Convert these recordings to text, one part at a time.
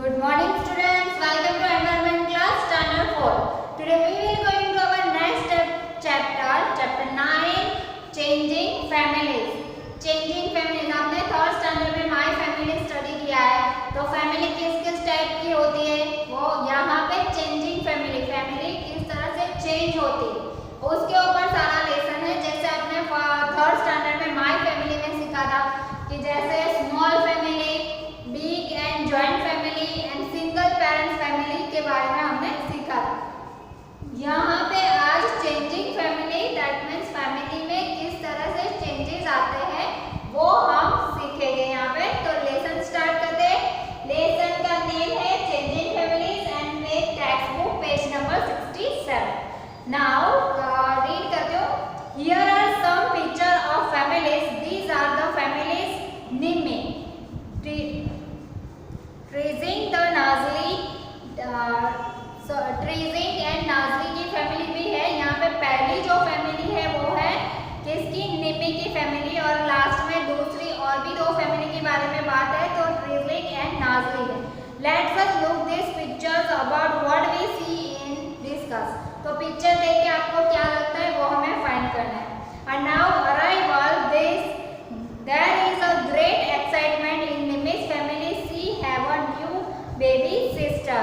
Good morning students, welcome to environment class standard 4. Today we will going to our next chapter 9 changing families. Changing families आपने third standard में my family study किया है, तो family किस किस type की होती है वो यहाँ पे चेंजिंग फैमिली किस तरह से चेंज होती है उसके ऊपर सारा लेसन है। जैसे आपने थर्ड स्टैंडर्ड में माय फैमिली में सीखा था कि जैसे small family, big and joint family and single parents family के बारे में हमने सीखा था। यहाँ पे आज changing family that means family में किस तरह से चेंजेस आते हैं वो हम सीखेंगे यहाँ पे। तो लेसन स्टार्ट करते हैं। लेसन का नेम है changing families and make text book page number 67। Now read करते हो। Here are some picture of families, these are the families Nimmi, ट्रेजिंग द नाजली, ट्रेजिंग एंड नाजली की फैमिली भी है। यहाँ पे पहली जो फैमिली है वो है किसकी, निम्मी की फैमिली, और लास्ट में दूसरी और भी दो फैमिली के बारे में बात है तो ट्रेजिंग एंड नाजली है। Let's us look this pictures about what we see in discuss. तो पिक्चर देख के आपको क्या लगता है वो हमें फाइंड करना है। And now arrival this there is a great excitement in निम्मी's family. She have a new baby sister.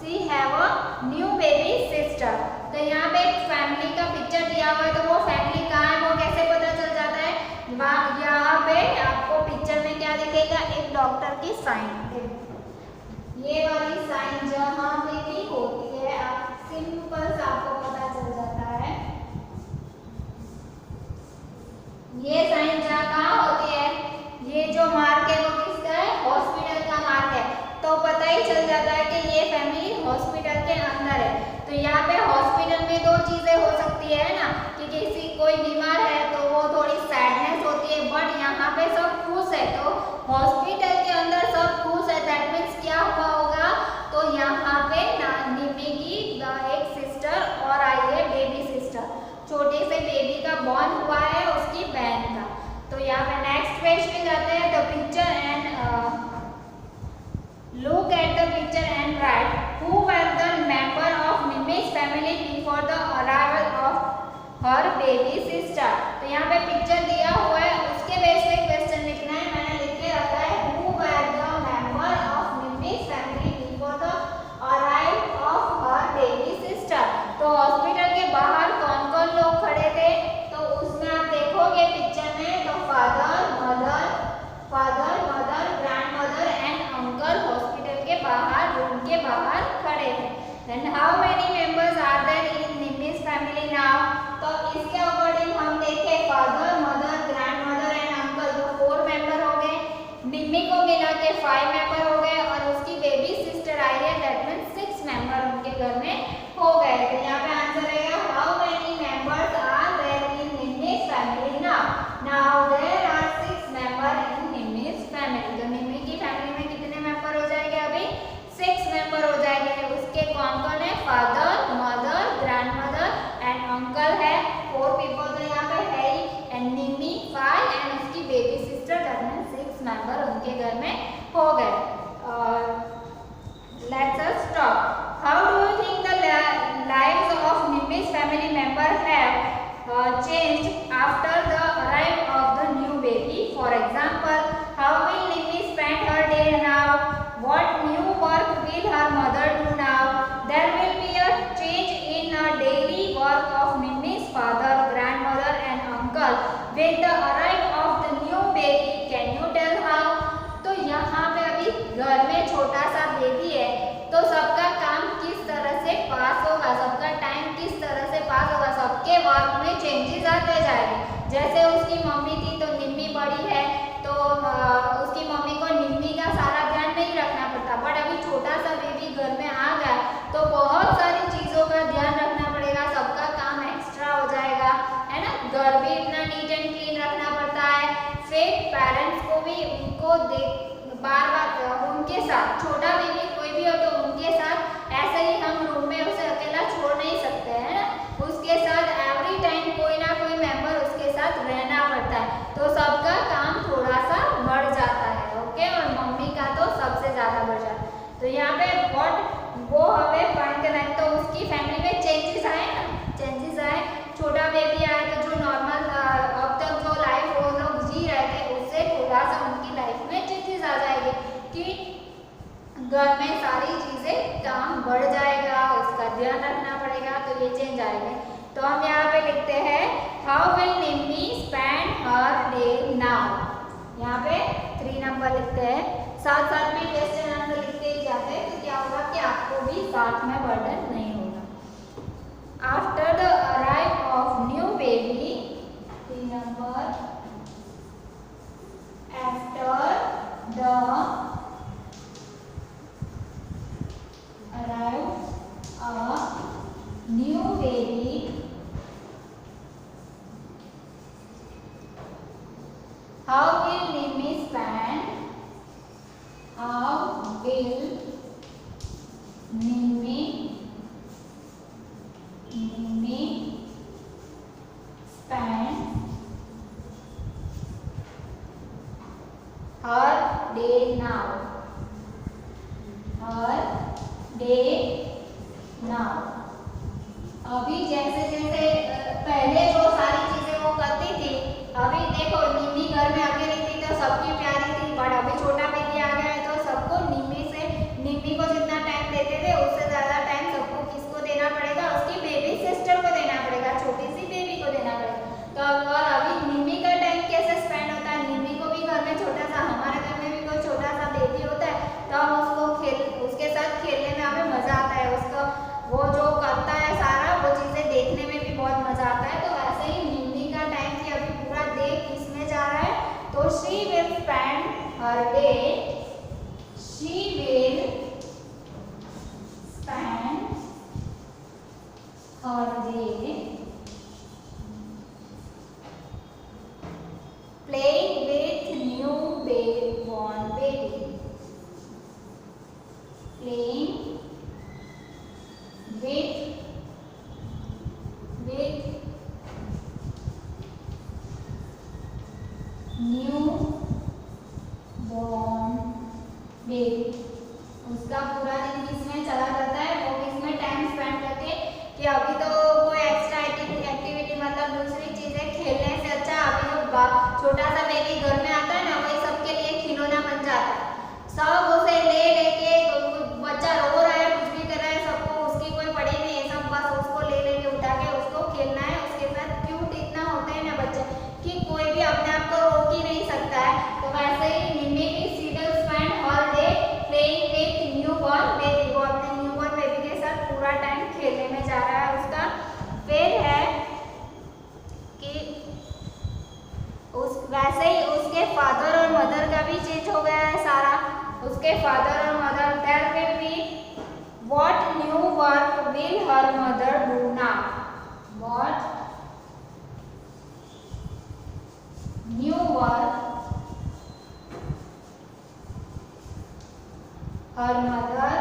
She have a new baby sister. तो यहाँ पे एक फैमिली का पिक्चर दिया हुआ है, तो वो फैमिली कहाँ है वो कैसे पता चल जाता है। यहाँ पे आपको पिक्चर में क्या दिखेगा, एक डॉक्टर की साइन, ये वाली साइन जहाँ पे भी होती है आप सिंपल से आपको पता चल जाता है। ये साइन जहाँ कहाँ होती है, ये जो मार्क है वो किसका है, हॉस्पिटल का मार्क है, तो पता ही चल जाता है कि ये फैमिली हॉस्पिटल के अंदर है। तो यहाँ पे हॉस्पिटल में दो चीजें हो सकती है ना, कि किसी कोई बीमार है तो वो थोड़ी सैडनेस होती है, बट यहाँ पे सब खुश है। तो हॉस्पिटल के अंदर सब खुश है, दैट मीन्स क्या हुआ होगा, तो यहाँ पे निम्मी की एक सिस्टर और आई है, बेबी सिस्टर, छोटे से बेबी का बॉर्न हुआ है उसकी बहन का। तो यहाँ पे नेक्स्ट पेज पे जाते हैं। The picture and look at the picture and write who were the member of Nimmy's family before the arrival of her baby sister. तो यहाँ पे पिक्चर दिया हुआ है, उसके बेस पे क्वेश्चन लिखना है। मैंने लिख के रखा है who were the member of Nimmy's family before the arrival of her baby sister. तो हॉस्पिटल के बाहर कौन कौन लोग खड़े थे, तो उसमें आप देखोगे पिक्चर में, तो father, mother, grandmother and uncle hospital के बाहर, रूम के बाहर खड़े थे। Then how many members are there in Nimmy's family now? तो इसके अकॉर्डिंग हम देखें father, mother, grandmother and uncle, तो 4 मेंबर हो गए। निम्मी को मिला के 5 मेंबर हो गए, और उसकी बेबी सिस्टर आई है, दैट मीन्स 6 मेंबर उनके घर में हो गए। तो यहाँ पे आंसर रहेगा how many members are there in Nimmy's family now? Now there are 6 member in Nimmy's family. तो निम्मी की फैमिली में कितने मेंबर हो जाएंगे, अभी 6 मेंबर हो जाएंगे। उसके कौन कौन है, father, mother, grandmother and uncle है, 4 पीपल तो यहाँ पे है ही, एंड निम्मी 5 एंड उसकी baby sister, that means 6 member उनके घर में हो गए। Let's us talk how do you think the lives of Nimmy's family member have changed after the arrival of the new baby. For example, how will Nimmy spend her day now? What new work will her mother do now? There will be a change in the daily work of Nimmy's father, grandmother and uncle with the arrival of the new baby. Can you tell how? तो यहाँ पे अभी घर में छोटा सा baby है, तो सबका काम किस तरह से पास होगा, सबका टाइम किस तरह से पास होगा, सबके वर्क में चेंजेस आते जाएंगे। जैसे उसकी मम्मी थी तो निम्मी बड़ी है, तो उसकी मम्मी को निम्मी का सारा ध्यान नहीं रखना पड़ता, बट अभी छोटा सा बेबी घर में आ गया तो बहुत सारी चीज़ों का ध्यान रखना पड़ेगा, सबका काम एक्स्ट्रा हो जाएगा, है ना। घर भी इतना नीट एंड क्लीन रखना पड़ता है, फिर पेरेंट्स को भी उनको बार बार उनके साथ, छोटा बेबी कोई भी हो तो उनके साथ ऐसे ही हम रूम में उसे अकेला छोड़ नहीं सकते हैं ना, उसके साथ एवरी टाइम कोई ना कोई मेंबर उसके साथ रहना पड़ता है, तो सबका काम थोड़ा सा बढ़ जाता है, ओके। और मम्मी का तो सबसे ज़्यादा बढ़ घर में सारी चीजें काम बढ़ जाएगा, उसका ध्यान रखना पड़ेगा, तो ये चेंज आएंगे। तो हम यहाँ पे लिखते हैं how will Nimmi spend her day now. यहाँ पे 3 नंबर लिखते हैं, साथ साथ में क्वेश्चन आंसर लिखते ही जाते हैं, तो क्या होगा कि आपको भी साथ में बर्डन नहीं होगा। After the arrive of new baby, 3 number, after the arrive of new baby, how will Nimmi spend? How will Nimmi spend her day now? Her day now. अभी जैसे जैसे पहले जो सारी चीजें वो करती थी, अभी देखो निम्मी घर में अकेली थी तो सबकी प्यारी थी, बट अभी छोटा बेबी आ गया है तो सबको निम्मी को जितना टाइम देते थे उससे ज्यादा टाइम सबको किसको देना पड़ेगा, उसकी बेबी सिस्टर को देना पड़ेगा, छोटी सी बेबी को देना पड़ेगा। तो और अभी निम्मी का टाइम कैसे स्पेंड होता है, निम्मी को भी घर में छोटा सा, हमारे घर में भी कोई छोटा सा बेबी होता है तो हम उसके साथ खेलने में हमें मजा आता है, उसको वो जो करता है सारा वो चीजें देखने में भी बहुत मजा आता है। तो वैसे ही निम्मी का टाइम कि अभी पूरा डे किसमें जा रहा है, तो she will spend her day, she will spend her day playing with new born baby, playing with new born baby। उसका पूरा दिन किसमें चला जाता है, वो किसमें टाइम स्पेंड करके, कि अभी तो कोई एक्स्ट्रा एक्टिविटी मतलब दूसरी चीजें खेलने से अच्छा अभी जो छोटा सा बेबी घर में आता है ना, वही सबके लिए खिलौना बन जाता है। सब उसे ले लेके, बच्चा रो रहा है कुछ भी कर रहा है, सबको उसकी कोई पड़ी नहीं है, सब बस उसको ले लेके उठा के उसको खेलना है, उसके साथ क्यूट इतना होते हैं ना बच्चे कि कोई भी अपने आप को रोक ही नहीं सकता है। तो वैसे ही निम्मी भी she will spend her day playing with new born baby, वो अपने न्यू बॉर्न बेबी के साथ पूरा टाइम खेलने में जा रहा है उसका। फिर है कि वैसे ही उसके फादर और मदर का भी चेंज हो गया है सारा, उसके फादर और mother, there will be what new work will her mother do now, what new work her mother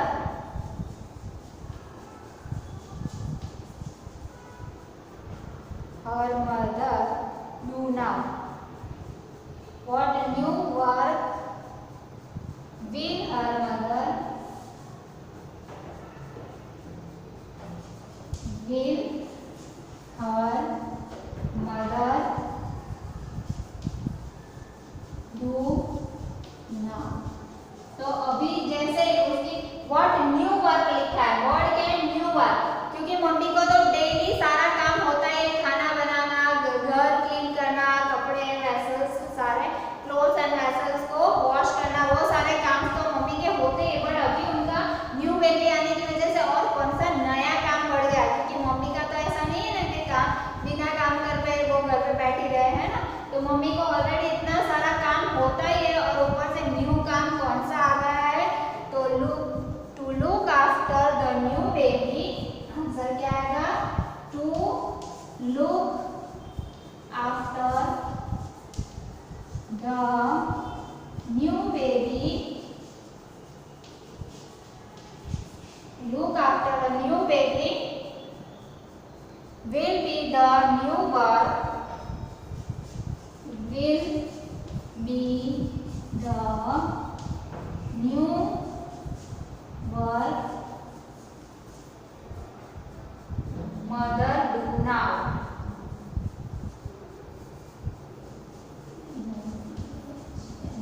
do now, what new work will her mother do now। तो अभी जैसे उसकी व्हाट न्यू वर्क लिखा है, what can new work, क्योंकि mummy को तो daily सारा काम होता है, खाना बनाना, घर क्लीन करना, कपड़े वेसल्स सारे क्लोथ्स एंड वेसल्स को वॉश करना, वो सारे काम तो मम्मी के होते हैं, बट अभी उनका न्यू बेबी आने की वजह से और कौन सा नया काम बढ़ गया, क्योंकि मम्मी का तो ऐसा नहीं है ना कि बिना काम कर पे वो घर पे बैठी रहे, है ना। तो मम्मी को ऑलरेडी इतना सारा काम होता ही है और ऊपर से न्यू काम कौन सा आ गया है, तो to look after the new baby, answer क्या आएगा, to look after the new baby, look after the new baby will be the new work, will be the new work mother do now,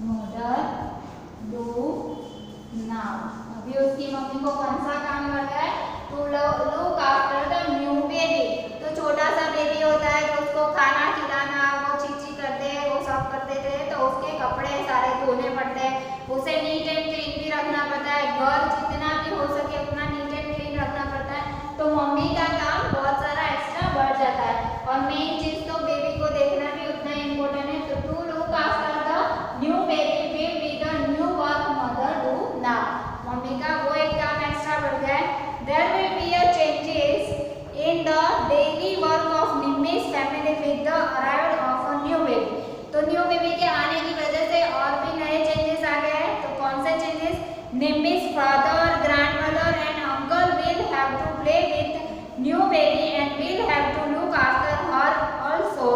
mother do now। अभी मम्मी को कौन सा काम करना है? To look after the new baby. तो छोटा सा बेबी होता है तो उसको खाना खिलाना, वो चीची करते हैं, वो सब करते थे, तो उसके कपड़े सारे धोने पड़ते हैं, उसे नीट एंड क्लीन भी रखना पड़ता है, घर जितना भी हो सके उतना नीट एंड क्लीन रखना पड़ता है। तो मम्मी का काम बहुत सारा एक्स्ट्रा बढ़ जाता है। और मेन चीज तो बेबी को देखना भी उतना इम्पोर्टेंट है। तो to look after the new baby will be the new work mother do now. मम्मी का वो एक काम एक्स्ट्रा बढ़ गया है। There will be a changes in the daily work of Nimmi's family with the arrival of a new baby. तो new baby के आने की वजह से और भी नए चेंजेस आ गए हैं। तो कौन से changes? Nimmi's father, grandmother and uncle will have to play with new baby and will have to look after her also.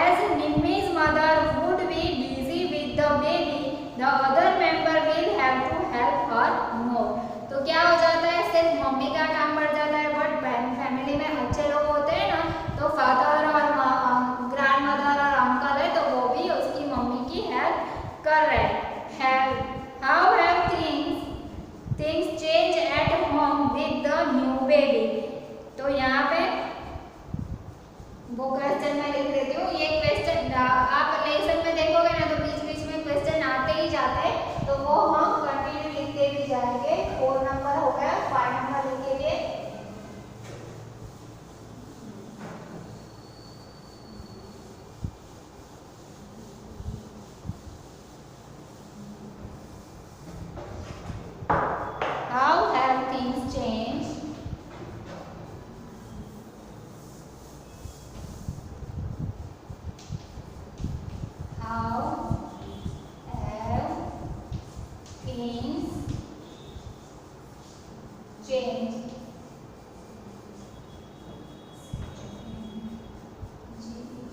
As Nimmi's mother would be busy with the baby, the other member will have to help her more. तो क्या हो जाता है? सिर्फ mummy का काम बढ़ जाता है, बट फैमिली में अच्छे लोग होते हैं ना, तो फादर और ग्रैंड मदर और अंकल है, तो वो भी उसकी मम्मी की हेल्प कर रहे हैं। How have things change at home with the new baby. तो यहाँ पे वो क्वेश्चन मैं लिख देती हूँ। ये क्वेश्चन आप लेसन में देखोगे ना तो बीच बीच में क्वेश्चन आते ही जाते हैं, तो वो हम कंटिन्यू लिखते भी जाएंगे। 4 नंबर हो गया, 5 नंबर लिखेंगे। How have things changed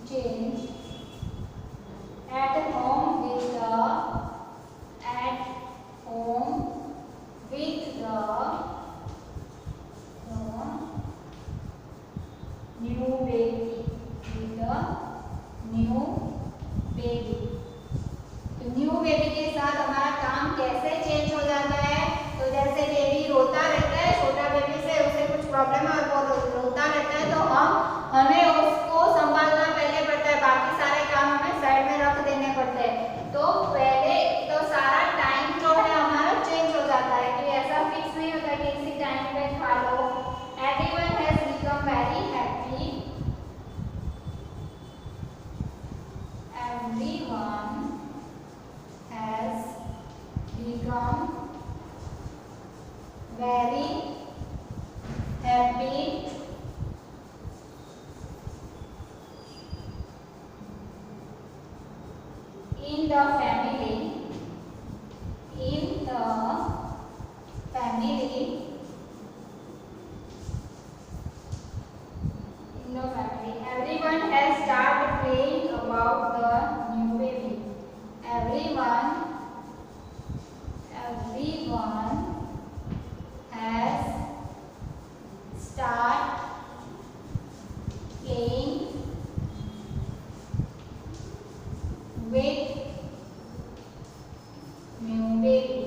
change at home with the new baby, with the new baby। तो न्यू बेबी के साथ हमारा काम कैसे चेंज हो जाता है? तो जैसे बेबी रोता रहता है, छोटा बेबी से उसे कुछ प्रॉब्लम है और वो रोता रहता है, तो हमें उसको संभालना पहले पड़ता है, बाकी सारे काम हमें साइड में रख देने पड़ते हैं। तो पहले तो सारा टाइम जो है हमारा चेंज हो जाता है कि ऐसा फिक्स नहीं होता कि इसी टाइम पे खा लो। Everyone has become very happy, everyone has become very happy in the family, everyone has started playing about the new baby. Everyone has started playing with new baby।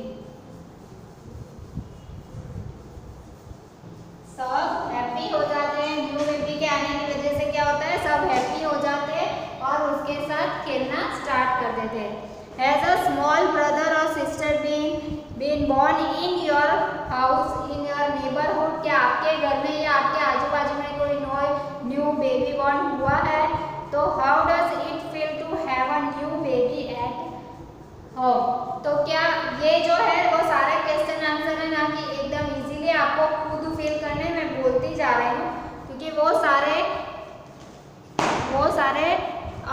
सब हैप्पी हो जाते हैं न्यू बेबी के आने की वजह से। क्या होता है? सब हैप्पी हो जाते हैं और उसके साथ खेलना स्टार्ट कर देते हैं। Has a small brother or sister been born in your house, in your neighborhood? क्या आपके घर में या आपके आजू बाजू में कोई न्यू बेबी बॉर्न हुआ है? तो how does it feel to have a new baby at home? तो क्या ये जो है वो सारे क्वेश्चन आंसर है ना कि एकदम इजीली आपको खुद फिल करने में बोलती जा रही हूँ, क्योंकि वो सारे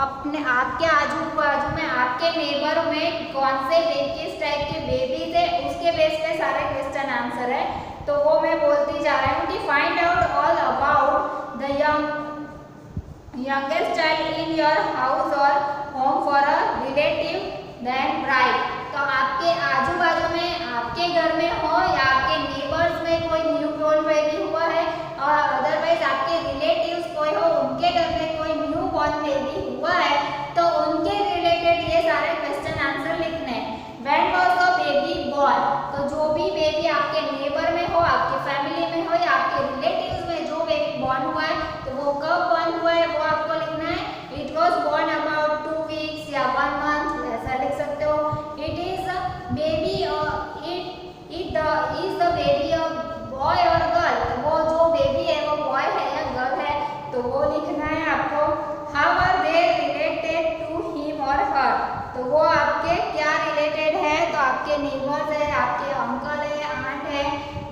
अपने आपके आजू बाजू में आपके नेबर में कौन से किस टाइप के बेबीज है उसके बेस पे सारे क्वेश्चन आंसर है। तो वो मैं बोलती जा रही हूँ कि find out all about the youngest child in your house or home for a relative then write। तो आपके आजू बाजू में आपके घर में हो या आपके नेबर्स में कोई न्यू बॉर्न बेबी हुआ है और अदरवाइज आपके रिलेटिव्स कोई हो उनके घर में कोई न्यू बॉर्न बेबी हुआ है, तो उनके रिलेटेड ये सारे क्वेश्चन आंसर लिखने हैं। When was the baby born? तो जो भी बेबी आपके नेबर तो वो आपके क्या रिलेटेड है, तो आपके नेबर्स है, आपके अंकल है, आंट है,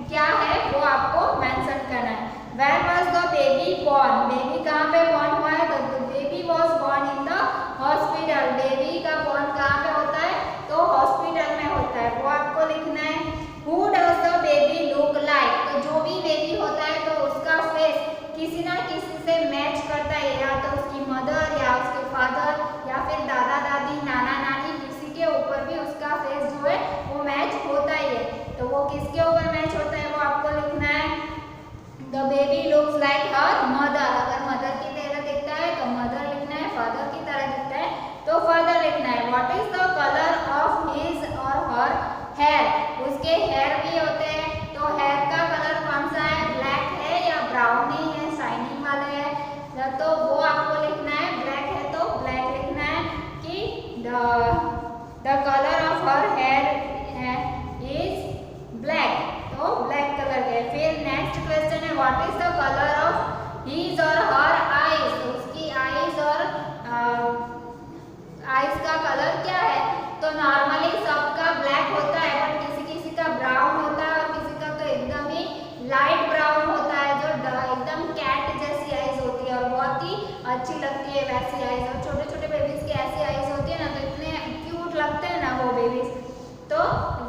क्या है वो आपको मेंशन करना है। When was the baby born? Baby कहाँ पे born हुआ है, तो baby was born in the hospital। Baby का born कहाँ पे होता है, तो हॉस्पिटल में होता है, वो आपको लिखना है। Who does the baby look like? तो जो भी बेबी होता है तो उसका फेस किसी ना किसी से मैच करता है, या तो उसकी मदर या उसके फादर या फिर दादा दादी नाना नानी, किसी के ऊपर भी उसका फेस जो है वो मैच होता ही है। तो वो किसके ऊपर मैच होता है वो आपको लिखना है। The baby looks like her mother। अगर मदर की तरह दिखता है तो मदर लिखना है, फादर की तरह दिखता है तो फादर लिखना है। What is the color of his or her hair? उसके हेयर भी होते हैं, तो हेयर का कलर कौन सा है, ब्लैक है या ब्राउनी है, शाइनिंग वाले है, तो वो आपको लिखना है। ब्लैक है तो ब्लैक लिखना है कि the color of her hair is black, तो ब्लैक कलर के। फिर नेक्स्ट क्वेश्चन है what is the colour of his और हर आईज? तो उसकी आईज और आईज का कलर क्या है, तो नॉर्मली सबका ब्लैक होता है, बट किसी किसी का ब्राउन होता है और किसी का तो एकदम ही लाइट ब्राउन होता है, जो एकदम कैट जैसी आईज होती है और बहुत ही अच्छी लगती है वैसी आईज। और छोटे छोटे बेबीज की ऐसी आईज होती है ना, तो इतने क्यूट लगते हैं ना वो बेबीज, तो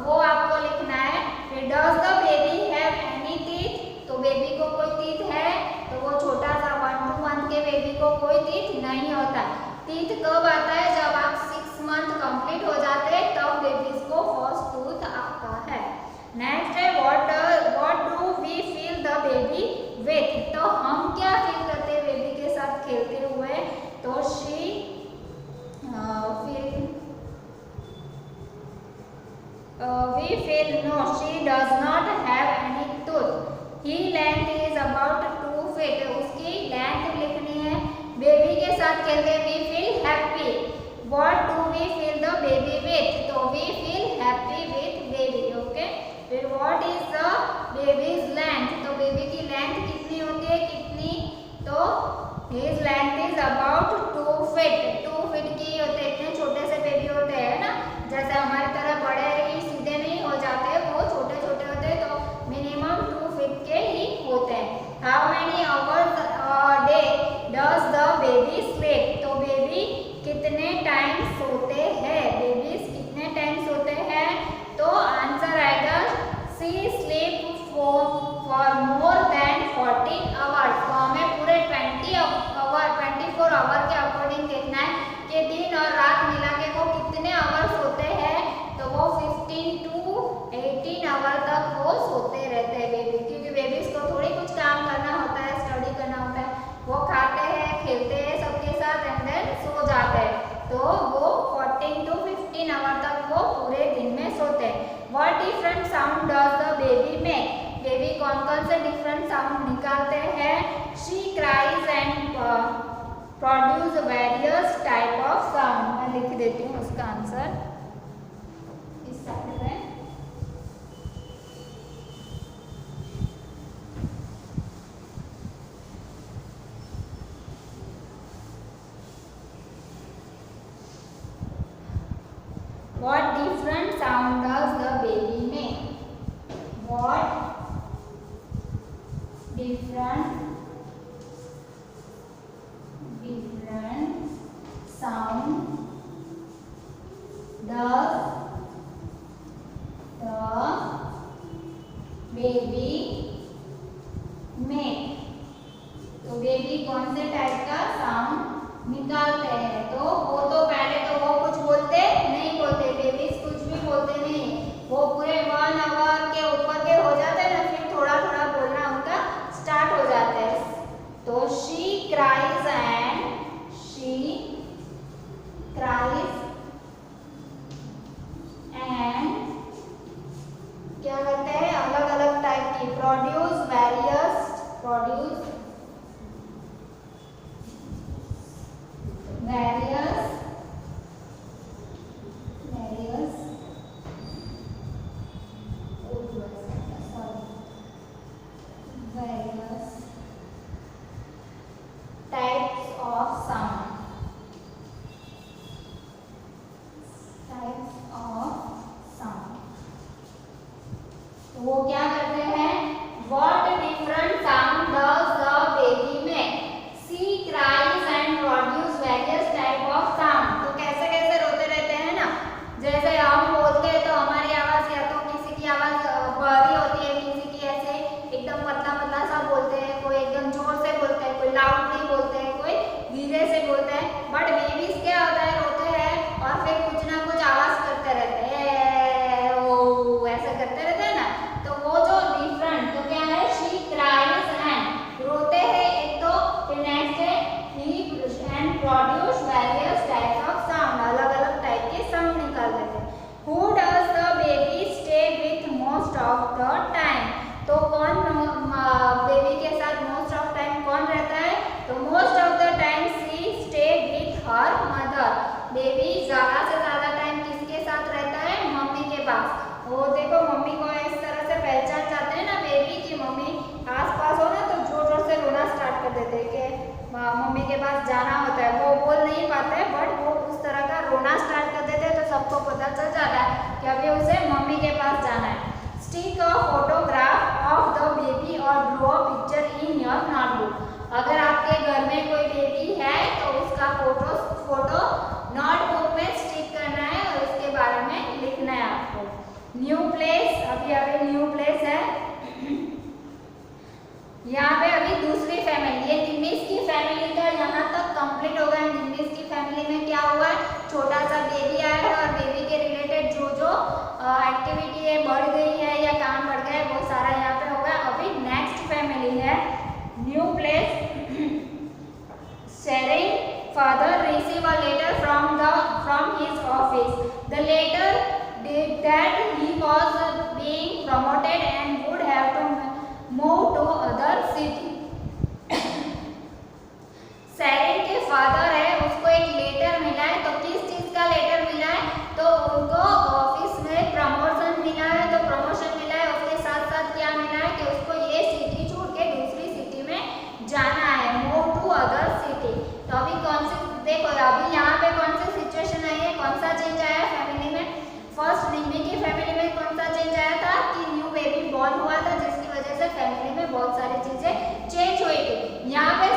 वो आपको लिखना है। फिर does the baby have any teeth? तो बेबी को कोई टीथ है, तो वो छोटा सा 1 to 1 के बेबी को कोई टीथ नहीं होता। टीथ कब आता है, जब आप 6 मंथ कंप्लीट हो जाते हैं तब बेबीज को फर्स्ट टूथ आता है। नेक्स्ट है what do we feel the baby with? तो हम क्या फील करते हैं बेबी के साथ खेलते हुए, तो she we feel no, she does not have any tooth. He length is about 2 feet। उसकी लेंथ लिखनी है। बेबी के साथ खेलते we feel happy। What do we feel the baby with? तो we feel happy with baby। Okay, फिर what is the baby's length? तो baby की लेंथ कितनी होती है, कितनी, तो his length is about 2 feet। 2 feet की होते हैं, इतने छोटे से बेबी होते हैं ना, जैसे हमारी तरह बड़े ही सीधे नहीं हो जाते, वो छोटे छोटे होते हैं, तो मिनिमम 2 फीट के ही होते हैं। How many hours a day does the baby sleep? तो बेबी कितने टाइम सोते हैं, बेबीज कितने टाइम सोते हैं, तो आंसर आएगा C sleep for more than 14 hours. तो हमें पूरे 24 आवर के अकॉर्डिंग देखना है कि दिन और रात मिला के वो कितने आवर सोते हैं, तो वो 15 to 18 आवर तक वो सोते रहते हैं बेबी, क्योंकि बेबीज को थोड़ी कुछ काम करना होता है, स्टडी करना होता है, वो खाते हैं, खेलते हैं सबके साथ एंड देन सो जाते हैं, तो वो 14 to 15 आवर तक वो पूरे दिन में सोते हैं। What different sound does the baby make? Baby कौन कौन से डिफरेंट साउंड निकालते हैं? She cries and produce various type of sound. मैं लिख देती हूँ उसका आंसर इस साइड में। What different sound does the baby make? What different sound does the baby make? तो बेबी कौन से टाइप का साउंड निकालते हैं, तो वो तो पहले तो वो कुछ बोलते नहीं बोलते, बेबीज कुछ भी बोलते नहीं, वो पूरे 1 आवर के ऊपर के हो जाते हैं ना, फिर थोड़ा थोड़ा बोलना उनका स्टार्ट हो जाता है। तो शी क्राइज वो देखो मम्मी को इस तरह से पहचान जाते हैं ना बेबी की मम्मी आसपास हो ना तो जोर जोर से रोना स्टार्ट कर देते हैं कि मम्मी के पास जाना होता है। वो बोल नहीं पाते बट वो उस तरह का रोना स्टार्ट कर देते हैं तो सबको पता चल जाता है कि अभी उसे मम्मी के पास जाना है। Stick a photograph of the baby और draw picture in your notebook. अगर आपके घर में कोई बेबी है तो उसका फोटो नोटबुक में स्टिक करना है और उसके बारे में लिखना है आपको। न्यू प्लेस, अभी न्यू प्लेस है यहाँ पे अभी दूसरी फैमिली, ये निमिष की फैमिली का यहाँ तक कंप्लीट हो गया। निमिष की फैमिली में क्या हुआ है, छोटा सा बेबी आया है और बेबी के रिलेटेड जो जो एक्टिविटी है बढ़ गई है या काम बढ़ गया है वो सारा यहाँ पे हो गया। अभी नेक्स्ट फैमिली है new place. Shering father received a letter from his office. The letter did that he was being promoted and would have to move to other city. Shering के फादर है उसको एक लेटर मिला है। तो किस चीज का लेटर मिला है, तो उनको ऑफिस में प्रमोशन मिला है। तो प्रमोशन मिला है उसके साथ साथ क्या मिला है कि उसको ये सिटी छोड़ के दूसरी सिटी में जाना है, मूव टू अदर सिटी। तो अभी कौन सी देखो अभी यहाँ पे कौन सी सिचुएशन आई है, कौन सा चेंज आया है फैमिली में। फर्स्ट निम्मी की फैमिली में कौन सा चेंज आया था कि न्यू बेबी बॉर्न हुआ था जिसकी वजह से फैमिली में बहुत सारी चीजें चेंज हुई थी। यहाँ पे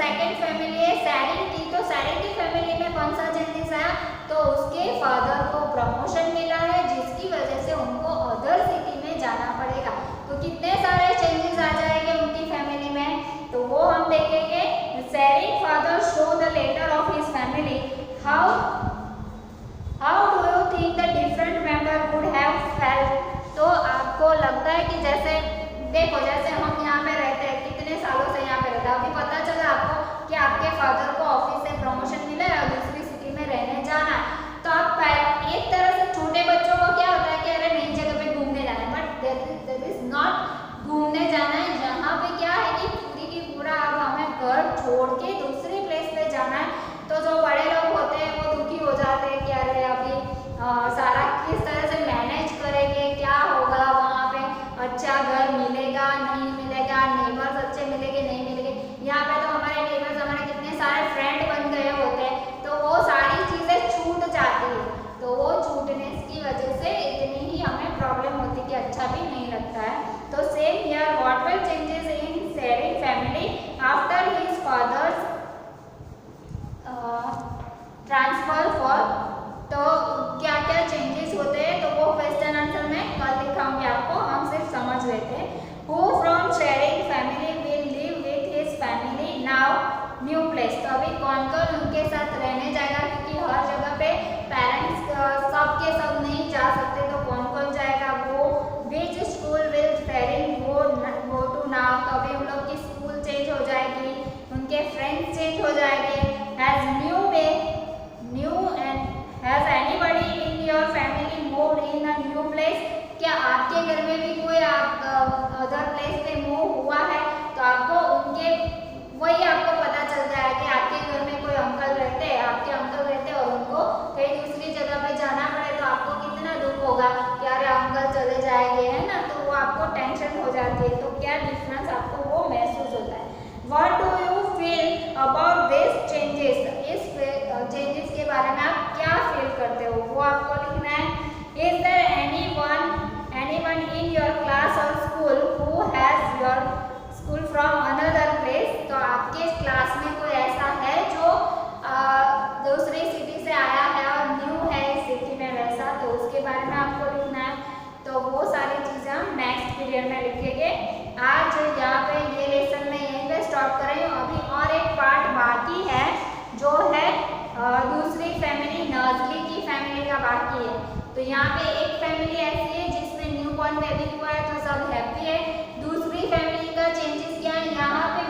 सेकंड फैमिली है शेरिंग की। तो शेरिंग की फैमिली में कौन सा चेंजेस आया, तो उसके फादर को प्रमोशन मिला है जिसकी वजह से उनको अदर सिटी में जाना पड़ेगा। तो कितने सारे चेंजेस आ जाएंगे उनकी फैमिली में, तो वो हम देखेंगे। Shering father show the letter of his family, how do you think the different member would have felt. तो आपको लगता है कि जैसे देखो जैसे हम यहाँ पे रहते हैं, कितने सालों से यहाँ पे रहते हैं, अभी पता चला आपको कि आपके फादर को ऑफिस से प्रमोशन मिला है और दूसरी सिटी में रहने जाना है। तो आप एक तरह से छोटे बच्चों को क्या होता है कि अरे नई जगह पे घूमने जाना है, बट दैट इज नॉट घूमने जाना है। यहाँ पे क्या है कि पूरी की पूरा अब हमें घर छोड़ के दूसरी प्लेस पे जाना है। तो जो बड़े लोग होते हैं वो दुखी हो जाते हैं कि अरे अभी सारा किस तरह से मैनेज करेंगे, क्या होगा वहाँ पे, अच्छा घर मिलेगा नहीं मिलेगा, नेबर्स अच्छे मिलेंगे नहीं मिलेंगे। यहाँ पे तो हमारे नेबर्स हमारे कितने सारे फ्रेंड बन गए होते हैं तो वो सारी चीज़ें छूट जाती है। तो वो छूटने की वजह से इतनी ही हमें प्रॉब्लम होती है कि अच्छा भी नहीं लगता है। तो same here what were changes in Shering family after his father's transfer for. तो क्या क्या चेंजेस होते हैं, तो वो क्वेश्चन आंसर मैं कल दिखाऊंगी आपको, हम सिर्फ समझ लेते हैं। Who from Shering family will live with his family now new place. तो अभी कौन कौन उनके साथ रहने जाएगा, क्योंकि हर जगह पे पेरेंट्स सब के सब नहीं जा सकते, तो कौन कौन जाएगा वो। Which school will Shering go to now. तो अभी उन लोग की स्कूल चेंज हो जाएगी, उनके फ्रेंड्स चेंज हो जाएंगे। Has Has anybody in your family moved in a new place? क्या आपके घर में भी कोई अदर प्लेस पे मूव हुआ है, तो आपको उनके वही आपको पता चलता है कि आपके घर में कोई अंकल रहते हैं, आपके अंकल रहते हैं और उनको कहीं दूसरी जगह पे जाना पड़े तो आपको कितना दुख होगा कि अरे अंकल चले जाएंगे, है ना। तो वो आपको टेंशन हो जाती है। तो क्या डिफरेंस आपको वो महसूस होता है। What do you feel about these changes? इस चेंजेस के बारे में आप क्या फील करते हो वो आपको लिखना है। Is there anyone in your class or school who has your school from another place? तो आपके क्लास में कोई ऐसा है जो दूसरी सिटी से आया है और न्यू है इस सिटी में वैसा, तो उसके बारे में आपको लिखना है। तो वो सारी चीज़ें हम नेक्स्ट पीरियड में लिखेंगे। आज यहाँ पे ये लेसन में यहीं पे स्टॉप कर रही हूँ। अभी और एक पार्ट बाकी है जो है दूसरी फैमिली नर्सरी की फैमिली का बाकी है। तो यहाँ पे एक फैमिली ऐसी है जिसमें न्यू बॉर्न बेबी हुआ है तो सब हैप्पी है। दूसरी फैमिली का चेंजेस क्या है, यहाँ पे